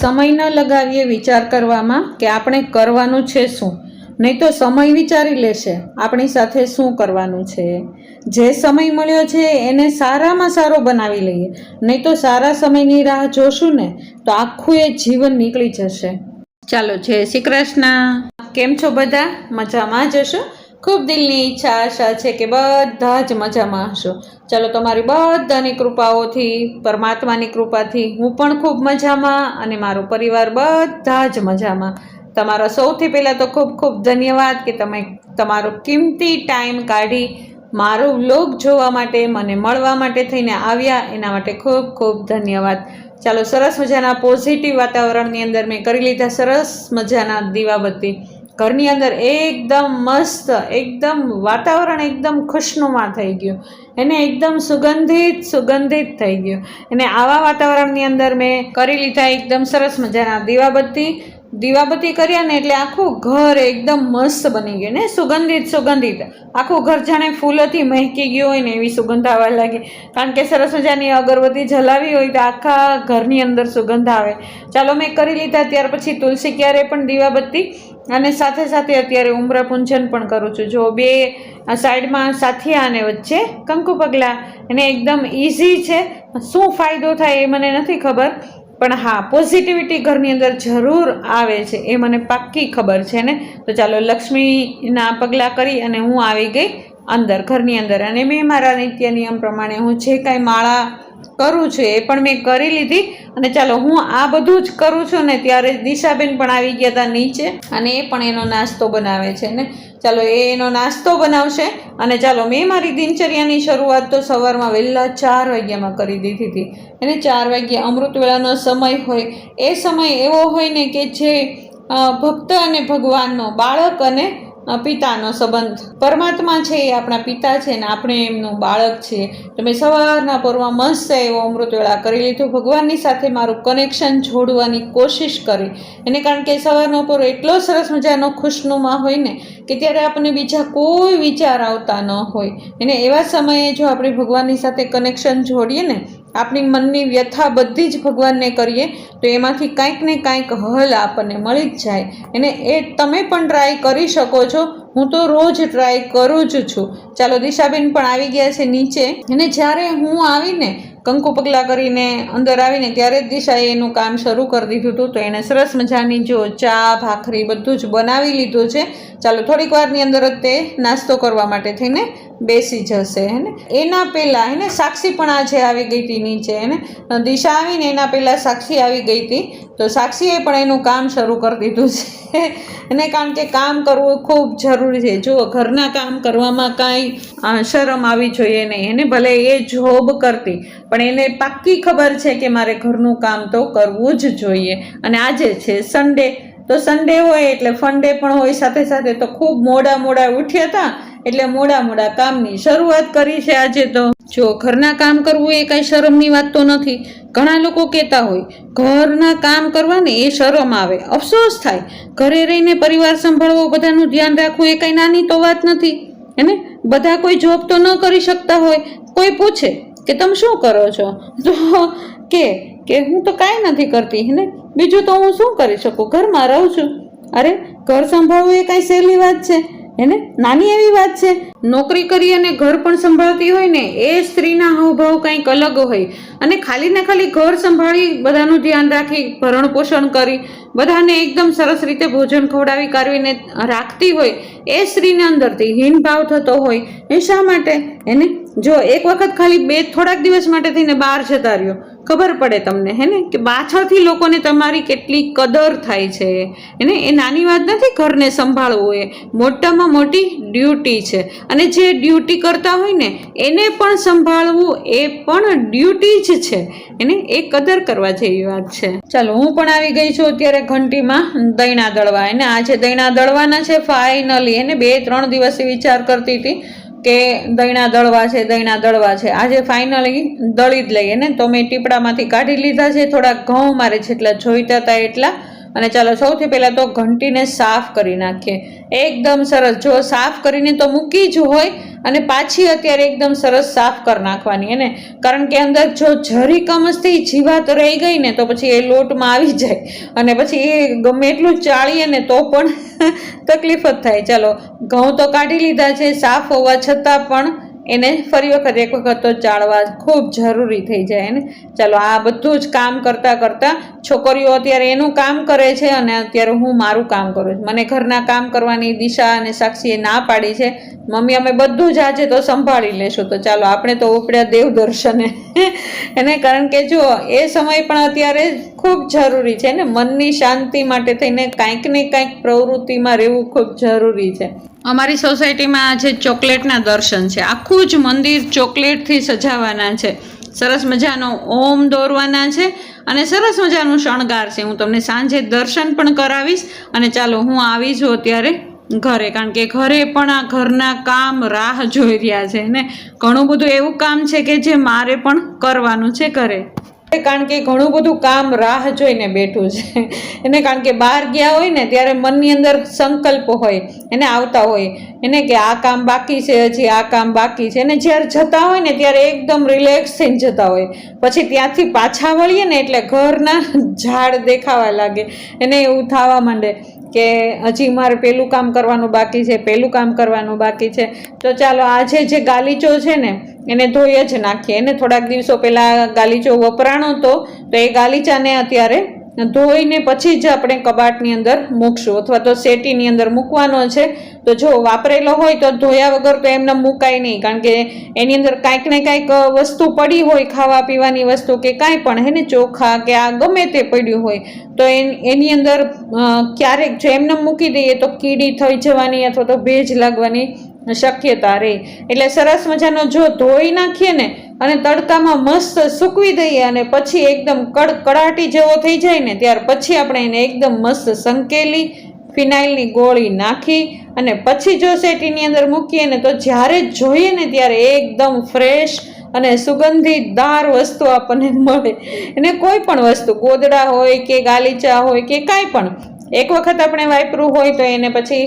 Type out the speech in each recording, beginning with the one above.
સમય ન લગાવીએ વિચાર કરવામાં કે આપણે કરવાનું છે શું, નહીં તો સમય વિચારી લેશે આપણી સાથે શું કરવાનું છે। જે સમય મળ્યો છે એને સારામાં સારો બનાવી લઈએ, નહીં તો સારા સમયની રાહ જોશું ને તો આખું એ જીવન નીકળી જશે। ચાલો, જય શ્રી કૃષ્ણ। કેમ છો બધા? મજામાં જ હશો? ખૂબ દિલની ઈચ્છા આશા છે કે બધા જ મજામાં હશો। ચાલો, તમારી બધાની કૃપાઓથી, પરમાત્માની કૃપાથી હું પણ ખૂબ મજામાં અને મારો પરિવાર બધા જ મજામાં। તમારો સૌથી પહેલાં તો ખૂબ ખૂબ ધન્યવાદ કે તમે તમારો કિંમતી ટાઈમ કાઢી મારો વ્લોગ જોવા માટે, મને મળવા માટે થઈને આવ્યા, એના માટે ખૂબ ખૂબ ધન્યવાદ। ચાલો, સરસ મજાના પોઝિટિવ વાતાવરણની અંદર મેં કરી લીધા સરસ મજાના દીવાબત્તી। ઘરની અંદર એકદમ મસ્ત, એકદમ વાતાવરણ એકદમ ખુશનુમા થઈ ગયું, એને એકદમ સુગંધિત થઈ ગયું। અને આવા વાતાવરણની અંદર મેં કરી લીધા એકદમ સરસ મજાના દીવાબત્તી કર્યા ને એટલે આખું ઘર એકદમ મસ્ત બની ગયું ને, સુગંધિત આખું ઘર જાણે ફૂલોથી મહેકી ગયું હોય ને એવી સુગંધ આવવા લાગી। કારણ કે સરસ મજાની અગરબત્તી જલાવી હોય તો આખા ઘરની અંદર સુગંધ આવે। ચાલો, મેં કરી લીધા ત્યાર પછી તુલસી ક્યારે પણ દીવાબત્તી અને સાથે સાથે અત્યારે ઉમરા પૂંજન પણ કરું છું। જો બે સાઈડમાં સાથિયા અને વચ્ચે કંકુ પગલાં, એને એકદમ ઇઝી છે। શું ફાયદો થાય એ મને નથી ખબર, પણ હા, પોઝિટિવિટી ઘરની અંદર જરૂર આવે છે એ મને પાક્કી ખબર છે ને। તો ચાલો, લક્ષ્મીના પગલાં કરી અને હું આવી ગઈ અંદર, ઘરની અંદર, અને મેં મારા નિત્ય નિયમ પ્રમાણે હું જે કાંઈ માળા કરું છું એ પણ મેં કરી લીધી। અને ચાલો, હું આ બધું જ કરું છું ને ત્યારે દિશાબેન પણ આવી ગયા હતા નીચે, અને એ પણ એનો નાસ્તો બનાવે છે ને। ચાલો, એ એનો નાસ્તો બનાવશે અને ચાલો, મેં મારી દિનચર્યાની શરૂઆત તો સવારમાં વહેલા 4 વાગ્યામાં કરી દીધી હતી। એને 4 વાગ્યે અમૃતવેળાનો સમય હોય, એ સમય એવો હોય ને કે જે ભક્ત અને ભગવાનનો, બાળક અને પિતાનો સંબંધ, પરમાત્મા છે એ આપણા પિતા છે ને આપણે એમનું બાળક છીએ। તો મેં સવારના પોરમાં મસ્ત એવો અમૃતવેળા કરી લીધું, ભગવાનની સાથે મારું કનેક્શન જોડવાની કોશિશ કરી એને, કારણ કે સવારનો પોર એટલો સરસ મજાનો ખુશનુમા હોય ને કે ત્યારે આપણને બીજા કોઈ વિચાર આવતા ન હોય, એને એવા સમયે જો આપણે ભગવાનની સાથે કનેક્શન જોડીએ ને, આપણી મનની વ્યથા બધી જ ભગવાનને કરીએ તો એમાંથી કાંઈક ને કાંઈક હલ આપણને મળી જ જાય। એને એ તમે પણ ટ્રાય કરી શકો છો, હું તો રોજ ટ્રાય કરું જ છું। ચાલો, દિશાબેન પણ આવી ગયા છે નીચે, અને જ્યારે હું આવીને કંકુ પગલાં કરીને અંદર આવીને ત્યારે જ દિશાએ એનું કામ શરૂ કરી દીધું હતું। તો એણે સરસ મજાની જો ચા ભાખરી બધું જ બનાવી લીધું છે। ચાલો, થોડીક વારની અંદર જ તે નાસ્તો કરવા માટે થઈને બેસી જશે હેને। એના પહેલાં હેને સાક્ષી પણ આજે આવી ગઈ હતી નીચે, હેને દિશા આવીને એના પહેલાં સાક્ષી આવી ગઈ હતી, તો સાક્ષીએ પણ એનું કામ શરૂ કરી દીધું છે એને, કારણ કે કામ કરવું ખૂબ જરૂરી છે। જો ઘરના કામ કરવામાં કાંઈ શરમ આવી જોઈએ નહીં, એને ભલે એ જોબ કરતી પણ એને પાક્કી ખબર છે કે મારે ઘરનું કામ તો કરવું જ જોઈએ। અને આજે છે સન્ડે, તો સન્ડે હોય એટલે ફંડે પણ હોય સાથે સાથે, તો ખૂબ મોડા ઉઠ્યા હતા એટલે મોડા કામની શરૂઆત કરી છે આજે। તો જો ઘરના કામ કરવું એ કાંઈ શરમની વાત તો નથી। ઘણા લોકો કહેતા હોય ઘરના કામ કરવાને એ શરમ આવે, અફસોસ થાય, ઘરે રહીને પરિવાર સંભાળવો, બધાનું ધ્યાન રાખવું એ કાંઈ નાની તો વાત નથી એને। બધા કોઈ જોબ તો ન કરી શકતા હોય, કોઈ પૂછે કે તમે શું કરો છો તો કે હું તો કાંઈ નથી કરતી હેને, બીજું તો હું શું કરી શકું, ઘરમાં રહું છું। અરે, ઘર સંભાળવું એ કાંઈ સહેલી વાત છે એને, નાની એવી વાત છે। નોકરી કરી અને ઘર પણ સંભાળતી હોય ને એ સ્ત્રીના હાવભાવ કંઈક અલગ હોય, અને ખાલી ને ખાલી ઘર સંભાળી, બધાનું ધ્યાન રાખી, ભરણ પોષણ કરી, બધાને એકદમ સરસ રીતે ભોજન ખવડાવી કાઢવીને રાખતી હોય એ સ્ત્રીને અંદરથી હીન ભાવ થતો હોય એ શા માટે એને? જો એક વખત ખાલી થોડાક દિવસ માટે થઈને બહાર જતા રહ્યો, ખબર પડે તમને હેને કે પાછળથી લોકોને તમારી કેટલી કદર થાય છે એને। એ નાની વાત નથી, ઘરને સંભાળવું એ મોટામાં મોટી ડ્યુટી છે, અને જે ડ્યુટી કરતા હોય ને એને પણ સંભાળવું એ પણ ડ્યુટી જ છે એને, એ કદર કરવા જેવી વાત છે। ચાલો, હું પણ આવી ગઈ છું અત્યારે ઘંટીમાં દૈણા દળવા, એને આજે દૈણા દળવાના છે ફાઇનલી, એને 2-3 દિવસથી વિચાર કરતી હતી કે દૈણા દળવા છે, આજે ફાઇનલી દળી જ લઈએ ને। તો મેં ટીપડામાંથી કાઢી લીધા છે થોડા ઘઉં, મારે જેટલા જોઈતા હતા એટલા, અને ચાલો સૌથી પહેલાં તો ઘંટીને સાફ કરી નાખીએ. એકદમ સરસ, જો સાફ કરીને તો મૂકી જ હોય અને પાછી અત્યારે એકદમ સરસ સાફ કરી નાખવાની એને, કારણ કે અંદર જો જરી કમસથી જીવાત રહી ગઈ ને તો પછી એ લોટમાં આવી જાય અને પછી એ ગમે એટલું ચાળીએ ને તો પણ તકલીફ જ થાય. ચાલો ઘઉં તો કાઢી લીધા છે, સાફ હોવા છતાં પણ એને ફરી વખત એક વખત તો ચાળવા ખૂબ જરૂરી થઈ જાય ને. ચાલો આ બધું જ કામ કરતાં કરતાં છોકરીઓ અત્યારે એનું કામ કરે છે અને અત્યારે હું મારું કામ કરું છું. મને ઘરના કામ કરવાની દિશા અને સાક્ષીએ ના પાડી છે, મમ્મી અમે બધું જ આજે તો સંભાળી લેશું. તો ચાલો આપણે તો ઉપડ્યા દેવ દર્શને એને, કારણ કે જો એ સમય પણ અત્યારે ખૂબ જરૂરી છે ને, મનની શાંતિ માટે થઈને કાંઈક ને કાંઈક પ્રવૃત્તિમાં રહેવું ખૂબ જરૂરી છે. અમારી સોસાયટીમાં આજે ચોકલેટના દર્શન છે, આખું જ મંદિર ચોકલેટથી સજાવવાના છે, સરસ મજાનો ઓમ દોરવાના છે અને સરસ મજાનું શણગાર છે. હું તમને સાંજે દર્શન પણ કરાવીશ. અને ચાલો હું આવી છું અત્યારે ઘરે, કારણ કે ઘરે પણ આ ઘરના કામ રાહ જોઈ રહ્યા છે ને. ઘણું બધું એવું કામ છે કે જે મારે પણ કરવાનું છે ઘરે, કારણ કે ઘણું બધું કામ રાહ જોઈને બેઠું છે એને, કારણ કે બહાર ગયા હોય ને ત્યારે મનની અંદર સંકલ્પ હોય એને, આવતા હોય એને કે આ કામ બાકી છે, હજી આ કામ બાકી છે. અને જ્યારે જતા હોય ને ત્યારે એકદમ રિલેક્સ થઈને જતા હોય, પછી ત્યાંથી પાછા વળીએ ને એટલે ઘરના ઝાડ દેખાવા લાગે એને, એવું થવા માંડે કે હજી મારે પેલું કામ કરવાનું બાકી છે, પેલું કામ કરવાનું બાકી છે. તો ચાલો આજે જે ગાલીચો છે ને એને ધોઈ જ નાખીએ. એને થોડાક દિવસો પહેલાં ગાલીચો વપરાણો હતો તો એ ગાલીચાને અત્યારે ધોઈને પછી જ આપણે કબાટની અંદર મૂકશું અથવા તો સેટીની અંદર મૂકવાનો છે. તો જો વાપરેલો હોય તો ધોયા વગર તો એમને મુકાય નહીં, કારણ કે એની અંદર કાંઈક ને કાંઈક વસ્તુ પડી હોય, ખાવા પીવાની વસ્તુ કે કાંઈ પણ હે ને, ચોખા કે આ ગમે તે પડ્યું હોય તો એની અંદર ક્યારેક જો એમને મૂકી દઈએ તો કીડી થઈ જવાની અથવા તો ભેજ લાગવાની શક્યતા રહે. એટલે સરસ મજાનો જો ધોઈ નાખીએ ને અને તડકામાં મસ્ત સૂકવી દઈએ અને પછી એકદમ કડકડાટી જેવો થઈ જાય ને ત્યાર પછી આપણે એને એકદમ મસ્ત સંકેલી ફિનાઇલની ગોળી નાખી અને પછી જો સેટીની અંદર મૂકીએ ને તો જ્યારે જોઈએ ને ત્યારે એકદમ ફ્રેશ અને સુગંધીદાર વસ્તુ આપણને મળે. અને કોઈ પણ વસ્તુ, ગોદડા હોય કે ગાલીચા હોય કે કાંઈ પણ, એક વખત આપણે વાપર્યું હોય તો એને પછી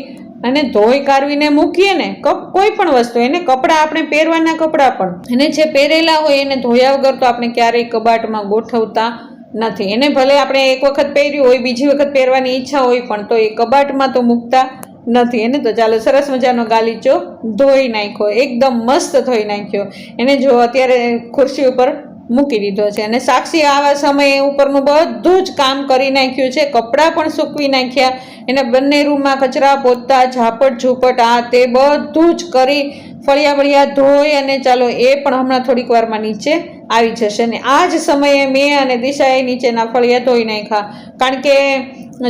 અને ધોઈ કાઢવીને મૂકીએ ને કોઈ પણ વસ્તુ, એને કપડાં આપણે પહેરવાના કપડાં પણ એને જે પહેરેલા હોય એને ધોયા વગર તો આપણે ક્યારેય કબાટમાં ગોઠવતા નથી. એને ભલે આપણે એક વખત પહેર્યું હોય, બીજી વખત પહેરવાની ઈચ્છા હોય પણ તો એ કબાટમાં તો મૂકતા નથી એને. તો ચાલો સરસ મજાનો ગાલીચો ધોઈ નાખ્યો, એકદમ મસ્ત ધોઈ નાખ્યો એને. જો અત્યારે ખુરશી ઉપર મૂકી દીધો છે અને સાક્ષી આવા સમયે ઉપરનું બધું જ કામ કરી નાખ્યું છે, કપડાં પણ સૂકવી નાખ્યા એને. બંને રૂમમાં કચરા પોતા ઝાપટ ઝૂપટ આ તે બધું જ કરી ફળિયા વળિયા ધોઈ અને ચાલો એ પણ હમણાં થોડીક વારમાં નીચે આવી જશે. ને આ જ સમયે મેં અને દિશાએ નીચેના ફળિયા ધોઈ નાખ્યા, કારણ કે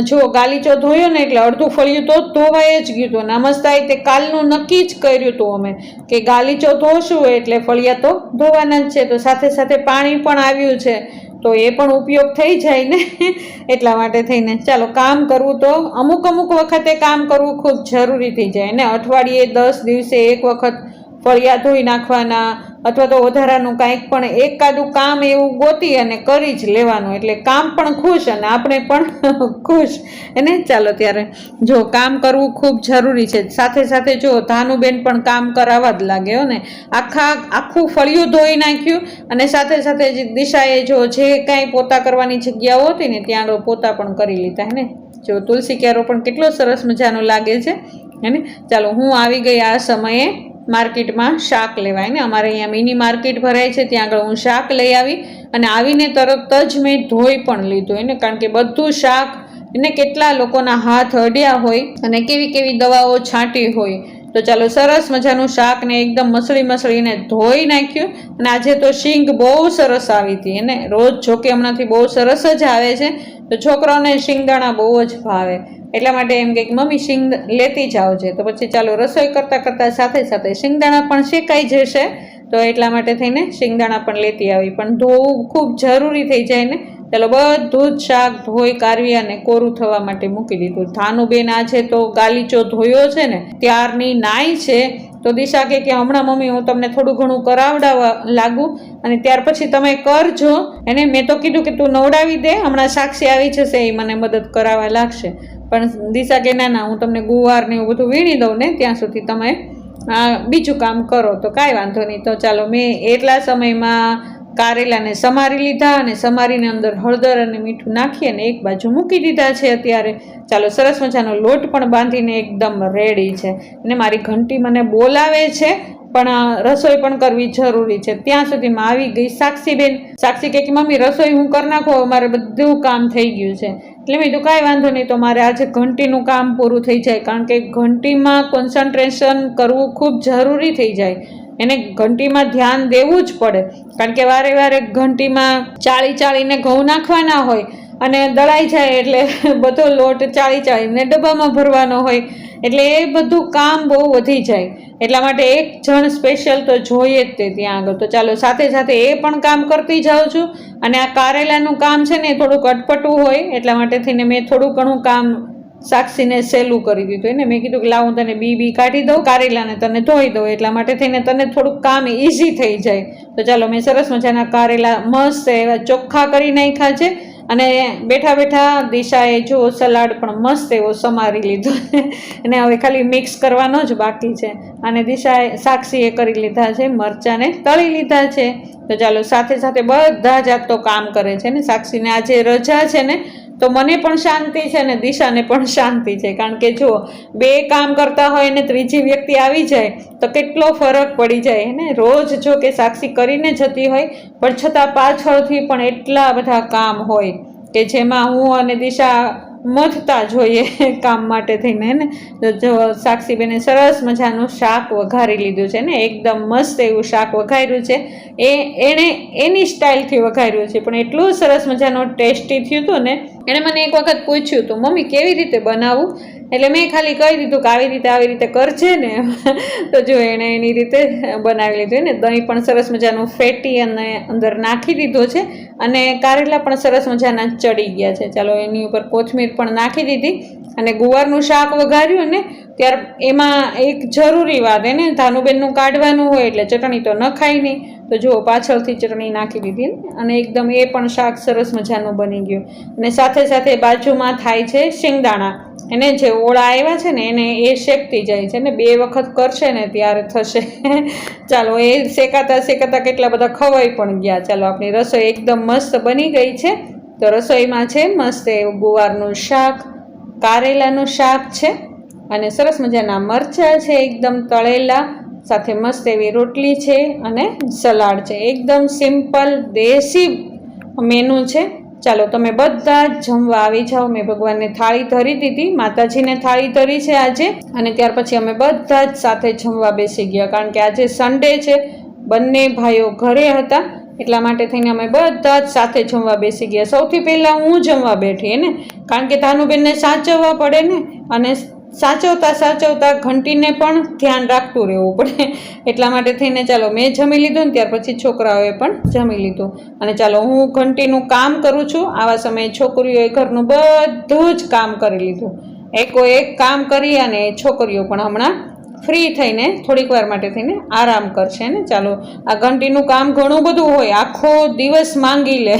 જો ગાલીચો ધોયો ને એટલે અડધું ફળિયું તો ધોવાઈ જ ગયું હતું. નમસ્તા તે કાલનું નક્કી જ કર્યું હતું અમે કે ગાલીચો ધોશું એટલે ફળિયા તો ધોવાના જ છે. તો સાથે સાથે પાણી પણ આવ્યું છે તો એ પણ ઉપયોગ થઈ જાય ને એટલા માટે થઈને ચાલો કામ કરવું તો અમુક વખતે કામ કરવું ખૂબ જરૂરી થઈ જાય ને. અઠવાડિયે 10 દિવસે એક વખત ફળિયા ધોઈ નાખવાના અથવા તો વધારાનું કાંઈક પણ એકાદું કામ એવું ગોતી અને કરી જ લેવાનું, એટલે કામ પણ ખુશ અને આપણે પણ ખુશ એને. ચાલો ત્યારે જો કામ કરવું ખૂબ જરૂરી છે. સાથે સાથે જો ધાનુબેન પણ કામ કરાવવા જ લાગે ને, આખું ફળિયું ધોઈ નાખ્યું અને સાથે સાથે દિશાએ જો જે કાંઈ પોતા કરવાની જગ્યાઓ હતી ને ત્યાં આગળ પોતા પણ કરી લીધા ને. જો તુલસી ક્યારો પણ કેટલો સરસ મજાનો લાગે છે એને. ચાલો હું આવી ગઈ આ સમયે માર્કેટમાં શાક લેવાય ને, અમારે અહીંયા મિની માર્કેટ ભરાય છે, ત્યાં આગળ હું શાક લઈ આવી અને આવીને તરત જ મેં ધોઈ પણ લીધું એને, કારણ કે બધું શાક એને કેટલા લોકોના હાથ અડ્યા હોય અને કેવી કેવી દવાઓ છાંટી હોય. તો ચાલો સરસ મજાનું શાકને એકદમ મસળીને ધોઈ નાખ્યું. અને આજે તો શીંગ બહુ સરસ આવી હતી એને, રોજ જોકે હમણાંથી બહુ સરસ જ આવે છે તો છોકરાઓને શીંગદાણા બહુ જ ભાવે, એટલા માટે એમ કે મમ્મી શીંગ લેતી જાઓ છે. તો પછી ચાલો રસોઈ કરતાં સાથે સાથે શીંગદાણા પણ શેકાઈ જશે, તો એટલા માટે થઈને શીંગદાણા પણ લેતી આવી. પણ ધોવું ખૂબ જરૂરી થઈ જાય ને. ચાલો બધું જ શાક ધોઈ કાઢવી અને કોરું થવા માટે મૂકી દીધું. ધાનુબેન આજે તો ગાલીચો ધોયો છે ને ત્યારની નાઈ છે તો દિશા કે હમણાં મમ્મી હું તમને થોડું ઘણું કરાવડાવવા લાગુ અને ત્યાર પછી તમે કરજો. એને મેં તો કીધું કે તું નવડાવી દે, હમણાં સાક્ષી આવી જશે એ મને મદદ કરાવવા લાગશે. પણ દિશા કે ના હું તમને ગુવાર ને એવું બધું વીણી દઉં ને ત્યાં સુધી તમે બીજું કામ કરો. તો કાંઈ વાંધો નહીં. તો ચાલો મેં એટલા સમયમાં કારેલાને સમારી લીધા અને સમારીને અંદર હળદર અને મીઠું નાખી અને એક બાજુ મૂકી દીધા છે. અત્યારે ચાલો સરસ મજાનો લોટ પણ બાંધીને એકદમ રેડી છે. અને મારી ઘંટી મને બોલાવે છે પણ રસોઈ પણ કરવી જરૂરી છે. ત્યાં સુધીમાં આવી ગઈ સાક્ષીબેન. સાક્ષી કે મમ્મી રસોઈ હું કરી નાખો, મારે બધું કામ થઈ ગયું છે. એટલે મેં કીધું કાંઈ વાંધો નહીં, તો મારે આજે ઘંટીનું કામ પૂરું થઈ જાય, કારણ કે ઘંટીમાં કોન્સન્ટ્રેશન કરવું ખૂબ જરૂરી થઈ જાય. એને ઘંટીમાં ધ્યાન દેવું જ પડે, કારણ કે વારે વારે ઘંટીમાં ચાળીને ઘઉં નાખવાના હોય અને દળાઈ જાય એટલે બધો લોટ ચાળીને ડબ્બામાં ભરવાનો હોય, એટલે એ બધું કામ બહુ વધી જાય. એટલા માટે એક જણ સ્પેશિયલ તો જોઈએ જ તે ત્યાં આગળ. તો ચાલો સાથે સાથે એ પણ કામ કરતી જાઉં છું. અને આ કારેલાનું કામ છે ને થોડુંક અટપટું હોય, એટલા માટે થઈને મેં થોડું ઘણું કામ સાક્ષીને સહેલું કરી દીધું. એને મેં કીધું કે લાવ હું તને બી કાઢી દઉં, કારેલાને તને ધોઈ દઉં, એટલા માટે થઈને તને થોડુંક કામ ઇઝી થઈ જાય. તો ચાલો મેં સરસ મજાના કારેલા મસ્ત એવા ચોખ્ખા કરી નાખ્યા છે. અને બેઠા બેઠા દિશાએ જો સલાડ પણ મસ્ત એવો સમારી લીધો અને હવે ખાલી મિક્સ કરવાનો જ બાકી છે. અને દિશાએ સાક્ષીએ કરી લીધા છે મરચાંને તળી લીધા છે. તો ચાલો સાથે સાથે બધા જ આ તો કામ કરે છે ને. સાક્ષીને આજે રજા છે ને, તો મને પણ શાંતિ છે ને દિશાને પણ શાંતિ છે, કારણ કે જો બે કામ કરતા હોય ને ત્રીજી વ્યક્તિ આવી જાય તો કેટલો ફરક પડી જાય ને. રોજ જો કે સાક્ષી કરીને જતી હોય પણ છતાં પાછળથી પણ એટલા બધા કામ હોય કે જેમાં હું અને દિશા મથતા જોઈએ કામ માટે થઈને ને. તો જો સાક્ષીબેને સરસ મજાનું શાક વઘારી લીધું છે ને, એકદમ મસ્ત એવું શાક વઘાર્યું છે. એણે એની સ્ટાઇલથી વઘાર્યું છે પણ એટલું સરસ મજાનું ટેસ્ટી થયું હતું ને. એણે મને એક વખત પૂછ્યું હતું મમ્મી કેવી રીતે બનાવું, એટલે મેં ખાલી કહી દીધું કે આવી રીતે કરજે ને. તો જો એણે એની રીતે બનાવી લીધું ને. દહીં પણ સરસ મજાનું ફેટી અને અંદર નાખી દીધો છે અને કારેલા પણ સરસ મજાના ચડી ગયા છે. ચાલો એની ઉપર કોથમીર પણ નાખી દીધી અને ગુવારનું શાક વઘાર્યું ને ત્યાર એમાં એક જરૂરી વાત, એને ધાનુબેનનું કાઢવાનું હોય એટલે ચટણી તો ન ખાય નહીં. તો જુઓ પાછળથી ચટણી નાખી દીધી અને એકદમ એ પણ શાક સરસ મજાનું બની ગયું. અને સાથે સાથે બાજુમાં થાય છે શિંગદાણા. એને જે ઓળા આવ્યા છે ને એને એ શેકતી જાય છે ને, 2 વખત કરશે ને ત્યારે થશે. ચાલો એ શેકાતા કેટલા બધા ખવાઈ પણ ગયા. ચાલો આપણી રસોઈ એકદમ મસ્ત બની ગઈ છે. તો રસોઈમાં છે મસ્ત એવું ગુવારનું શાક, કારેલાનું શાક છે અને સરસ મજાના મરચાં છે એકદમ તળેલા, સાથે મસ્ત એવી રોટલી છે અને સલાડ છે. એકદમ સિમ્પલ દેશી મેનુ છે. ચાલો તમે બધા જ જમવા આવી જાઓ. મેં ભગવાનને થાળી ધરી દીધી, માતાજીને થાળી ધરી છે આજે, અને ત્યાર પછી અમે બધા જ સાથે જમવા બેસી ગયા, કારણ કે આજે સન્ડે છે, બંને ભાઈઓ ઘરે હતા, એટલા માટે થઈને અમે બધા જ સાથે જમવા બેસી ગયા. સૌથી પહેલાં હું જમવા બેઠી ને, કારણ કે ધાનુબેનને સાચવવા પડે ને, અને સાચવતા ઘંટીને પણ ધ્યાન રાખતું રહેવું પડે, એટલા માટે થઈને ચાલો મેં જમી લીધું ને ત્યાર પછી છોકરાઓએ પણ જમી લીધું. અને ચાલો હું ઘંટીનું કામ કરું છું. આવા સમયે છોકરીઓએ ઘરનું બધું જ કામ કરી લીધું, એક કામ કરી અને છોકરીઓ પણ હમણાં ફ્રી થઈને થોડીક વાર માટે થઈને આરામ કરશે ને. ચાલો આ ઘંટીનું કામ ઘણું બધું હોય, આખો દિવસ માંગી લે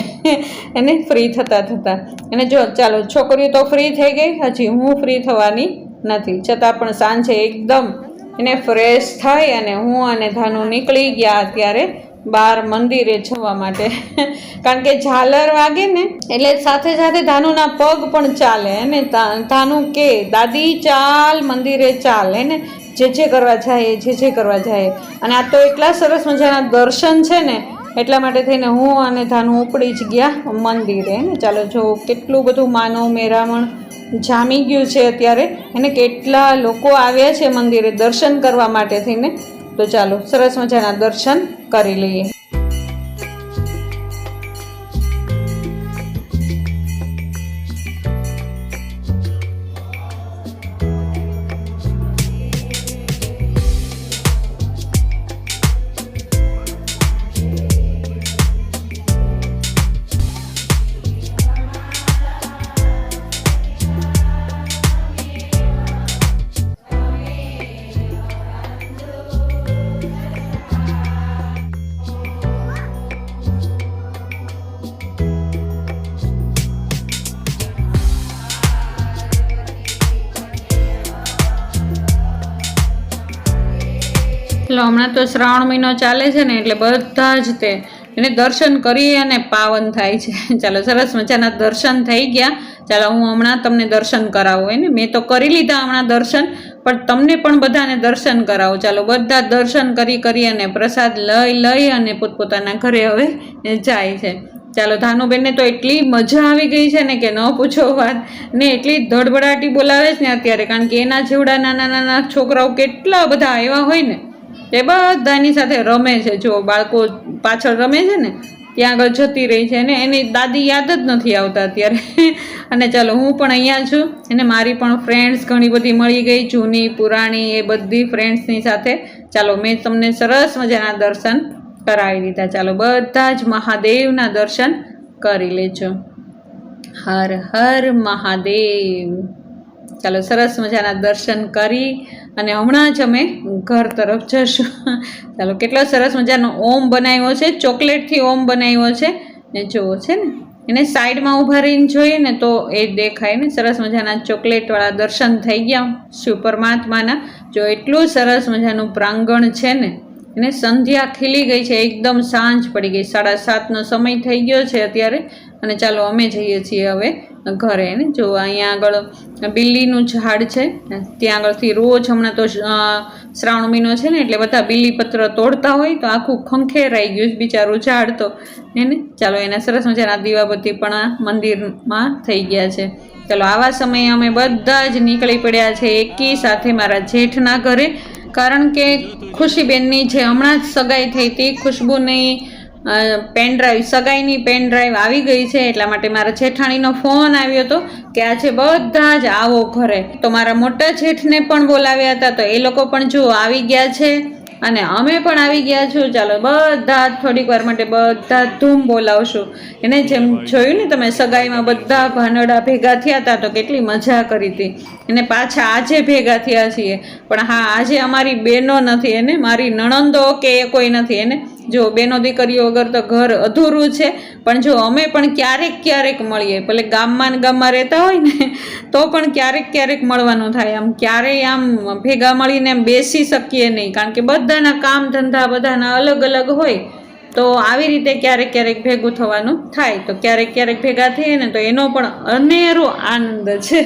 એને ફ્રી થતા. અને જો ચાલો છોકરીઓ તો ફ્રી થઈ ગઈ, હજી હું ફ્રી થવાની નથી, છતાં પણ સાંજે એકદમ એને ફ્રેશ થઈ અને હું અને ધાનુ નીકળી ગયા અત્યારે બહાર મંદિરે જવા માટે. કારણ કે ઝાલર વાગે ને એટલે સાથે સાથે ધાનુના પગ પણ ચાલે અને ધાનુ કે દાદી ચાલ મંદિરે ચાલ, એને જે કરવા જાય. અને આ તો એટલા સરસ મજાના દર્શન છે ને, એટલા માટે થઈને હું અને ધાનુ ઉપડી જ ગયા મંદિરે ને. ચાલો જો કેટલું બધું માનવ મેરામણ જામી ગયું છે અત્યારે, એને કેટલા લોકો આવ્યા છે મંદિરે દર્શન કરવા માટે થઈને. તો ચાલો સરસ મજાના દર્શન કરી લઈએ. ચલો હમણાં તો શ્રાવણ મહિનો ચાલે છે ને એટલે બધા જ તે એને દર્શન કરી અને પાવન થાય છે. ચાલો સરસ મજાના દર્શન થઈ ગયા. ચાલો હું હમણાં તમને દર્શન કરાવું હોય ને, મેં તો કરી લીધા હમણાં દર્શન, પણ તમને પણ બધાને દર્શન કરાવું. ચાલો બધા દર્શન કરી અને પ્રસાદ લઈ અને પોતપોતાના ઘરે હવે જાય છે. ચાલો ધાનુબેનને તો એટલી મજા આવી ગઈ છે ને કે ન પૂછો વાત, ને એટલી ધડબડાટી બોલાવે છે ને અત્યારે, કારણ કે એના જેવડા નાના નાના છોકરાઓ કેટલા બધા આવ્યા હોય ને તે બધાની સાથે રમે છે. જો બાળકો પાછળ રમે છે ને ત્યાં આગળ જતી રહી છે, ને એની દાદી યાદ જ નથી આવતા અત્યારે. અને ચાલો હું પણ અહીંયા છું, અને મારી પણ ફ્રેન્ડ્સ ઘણી બધી મળી ગઈ, જૂની પુરાણી, એ બધી ફ્રેન્ડ્સની સાથે ચાલો મેં તમને સરસ મજાના દર્શન કરાવી દીધા. ચાલો બધા જ મહાદેવના દર્શન કરી લેજો. હર હર મહાદેવ. ચાલો સરસ મજાના દર્શન કરી અને હમણાં જ અમે ઘર તરફ જશું. ચાલો કેટલો સરસ મજાનો ઓમ બનાવ્યો છે, ચોકલેટથી ઓમ બનાવ્યો છે ને જુઓ છે ને, એને સાઈડમાં ઊભા રહીને જોઈએ ને તો એ દેખાય ને. સરસ મજાના ચોકલેટવાળા દર્શન થઈ ગયા શિવ પરમાત્માના. જો એટલું સરસ મજાનું પ્રાંગણ છે ને, એને સંધ્યા ખીલી ગઈ છે, એકદમ સાંજ પડી ગઈ, 7:30નો સમય થઈ ગયો છે અત્યારે. અને ચાલો અમે જઈએ છીએ હવે ઘરે ને. જો અહીંયા આગળ બિલ્લીનું ઝાડ છે, ત્યાં આગળથી રોજ હમણાં તો શ્રાવણ મહિનો છે ને એટલે બધા બિલ્લીપત્ર તોડતા હોય તો આખું ખંખેરાઈ ગયું બિચારું ઝાડ તો એને. ચાલો એના સરસ મજાના દીવાબત્તી પણ મંદિરમાં થઈ ગયા છે. ચાલો આવા સમયે અમે બધા જ નીકળી પડ્યા છે એકી સાથે મારા જેઠના ઘરે, કારણ કે ખુશીબેનની જે હમણાં જ સગાઈ થઈ હતી, ખુશ્બુની પેનડ્રાઈવ, સગાઈની પેનડ્રાઈવ આવી ગઈ છે, એટલા માટે મારા જેઠાણીનો ફોન આવ્યો હતો કે આજે બધા જ આવો ઘરે. તો મારા મોટા જેઠને પણ બોલાવ્યા હતા, તો એ લોકો પણ જો આવી ગયા છે અને અમે પણ આવી ગયા છું. ચાલો બધા થોડીક વાર માટે બધા ધૂમ બોલાવશું. એને જેમ જોયું ને તમે, સગાઈમાં બધા ભાનડા ભેગા થયા હતા તો કેટલી મજા કરી હતી. એને પાછા આજે ભેગા થયા છીએ, પણ હા આજે અમારી બહેનો નથી, એને મારી નણંદો કે એ કોઈ નથી. એને જો બેનો દીકરીઓ વગર તો ઘર અધૂરું છે. પણ જો અમે પણ ક્યારેક મળીએ, ભલે ગામમાં રહેતા હોય ને તો પણ ક્યારેક મળવાનું થાય. આમ ક્યારેય આમ ભેગા મળીને એમ બેસી શકીએ નહીં, કારણ કે બધાના કામ ધંધા બધાના અલગ હોય. તો આવી રીતે ક્યારેક ભેગું થવાનું થાય, તો ક્યારેક ભેગા થઈએ ને તો એનો પણ અનેરો આનંદ છે.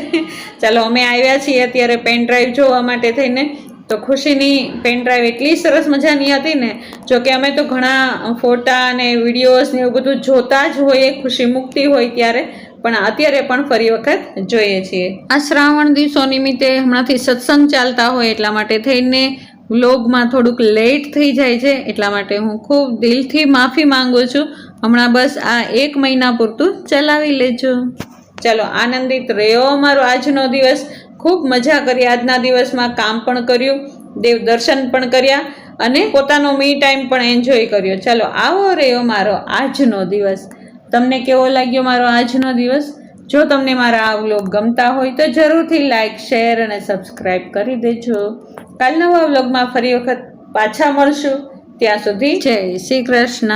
ચાલો અમે આવ્યા છીએ અત્યારે પેનડ્રાઈવ જોવા માટે થઈને. તો ખુશીની પેનડ્રાઈવ એટલી સરસ મજાની હતી ને, જોકે અમે તો ઘણા ફોટા અને વિડીયોઝ ને એવું બધું જોતા જ હોઈએ ખુશી મૂકતી હોય ત્યારે, પણ અત્યારે પણ ફરી વખત જોઈએ છીએ. આ શ્રાવણ દિવસો નિમિત્તે હમણાંથી સત્સંગ ચાલતા હોય એટલા માટે થઈને વ્લોગમાં થોડુંક લેટ થઈ જાય છે, એટલા માટે હું ખૂબ દિલથી માફી માંગુ છું. હમણાં બસ આ 1 મહિના પૂરતું ચલાવી લેજો. ચાલો આનંદિત રહ્યો અમારો આજનો દિવસ. ખૂબ મજા કરી આજના દિવસમાં, કામ પણ કર્યું, દેવ દર્શન પણ કર્યા અને પોતાનો મી ટાઈમ પણ એન્જોય કર્યો. ચાલો આવો રહ્યો મારો આજનો દિવસ. તમને કેવો લાગ્યો મારો આજનો દિવસ? જો તમને મારા આ વ્લોગ ગમતા હોય તો જરૂરથી લાઈક, શેર અને સબસ્ક્રાઈબ કરી દેજો. કાલ નવા વ્લોગમાં ફરી વખત પાછા મળશું. ત્યાં સુધી જય શ્રી કૃષ્ણ.